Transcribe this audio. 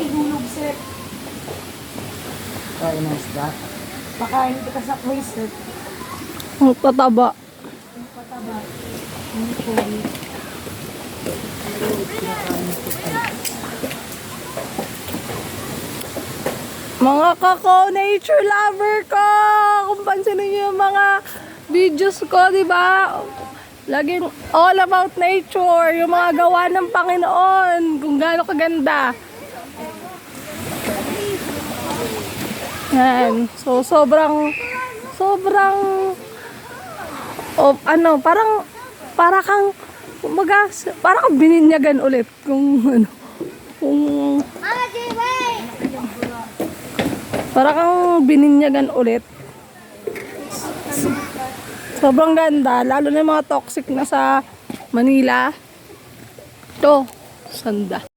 ihulog, sir. Kain ng isda. Pakain kita sa quiz, sir. Ang tataba. Ang pataba. Ang kulit. Mga nature lover ko! Kung pansinin niyo yung mga videos ko, di ba? Laging all about nature, yung mga gawa ng Panginoon, kung gaano kaganda. Yan. So, sobrang, para kang, kumaga, para kang bininyagan ulit. Kung para kang bininyagan ulit. Sobrang ganda, lalo na yung mga toxic na sa Manila. Ito, sanda.